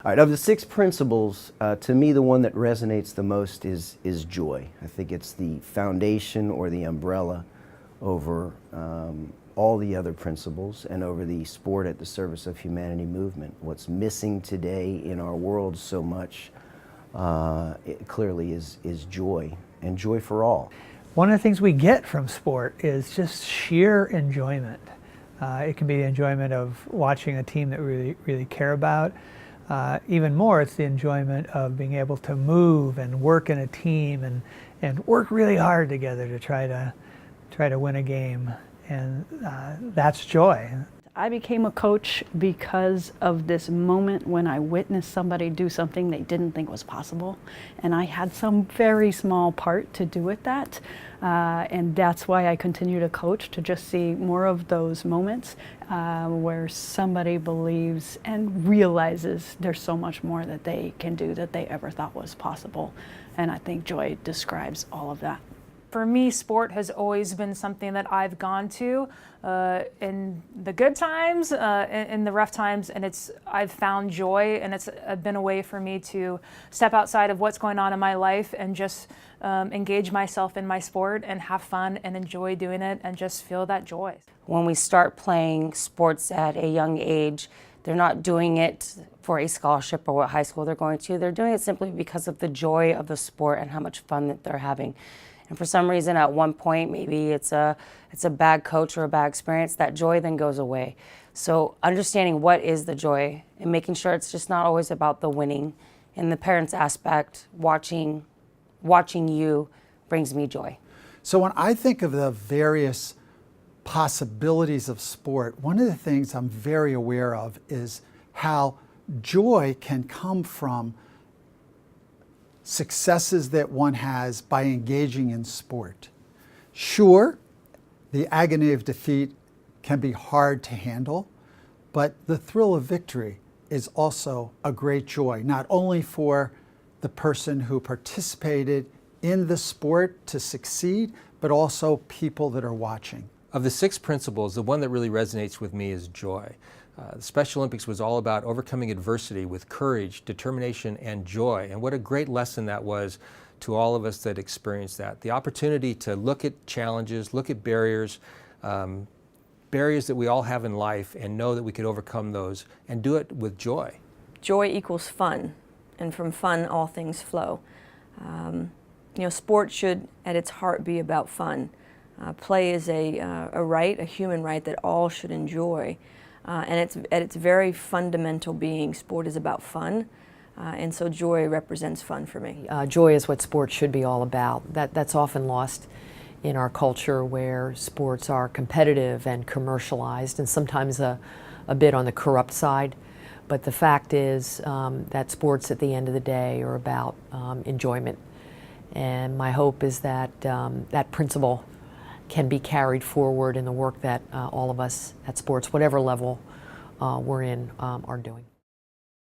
All right, of the 6 principles, to me the one that resonates the most is joy. I think it's the foundation or the umbrella over all the other principles and over the sport at the service of humanity movement. What's missing today in our world so much it clearly is joy, and joy for all. One of the things we get from sport is just sheer enjoyment. It can be the enjoyment of watching a team that we really care about. Even more, it's the enjoyment of being able to move and work in a team and work really hard together to try to win a game, and that's joy. I became a coach because of this moment when I witnessed somebody do something they didn't think was possible, and I had some very small part to do with that, and that's why I continue to coach, to just see more of those moments where somebody believes and realizes there's so much more that they can do that they ever thought was possible, and I think joy describes all of that. For me, sport has always been something that I've gone to in the good times, in the rough times, and I've found joy, and it's been a way for me to step outside of what's going on in my life and just engage myself in my sport and have fun and enjoy doing it and just feel that joy. When we start playing sports at a young age, they're not doing it for a scholarship or what high school they're going to. They're doing it simply because of the joy of the sport and how much fun that they're having. And for some reason, at one point, maybe it's a bad coach or a bad experience, that joy then goes away. So understanding what is the joy and making sure it's just not always about the winning. And the parents' aspect, watching you brings me joy. So when I think of the various possibilities of sport, one of the things I'm very aware of is how joy can come from successes that one has by engaging in sport. Sure, the agony of defeat can be hard to handle, but the thrill of victory is also a great joy, not only for the person who participated in the sport to succeed, but also people that are watching. Of the 6 principles, the one that really resonates with me is joy. The Special Olympics was all about overcoming adversity with courage, determination, and joy. And what a great lesson that was to all of us that experienced that. The opportunity to look at challenges, look at barriers, barriers that we all have in life, and know that we could overcome those and do it with joy. Joy equals fun, and from fun all things flow. Sport should at its heart be about fun. Play is a right, a human right that all should enjoy. And at its very fundamental being, sport is about fun, and so joy represents fun for me. Joy is what sports should be all about. That's often lost in our culture, where sports are competitive and commercialized, and sometimes a bit on the corrupt side. But the fact is that sports at the end of the day are about enjoyment. And my hope is that that principle can be carried forward in the work that all of us at sports, whatever level we're in, are doing.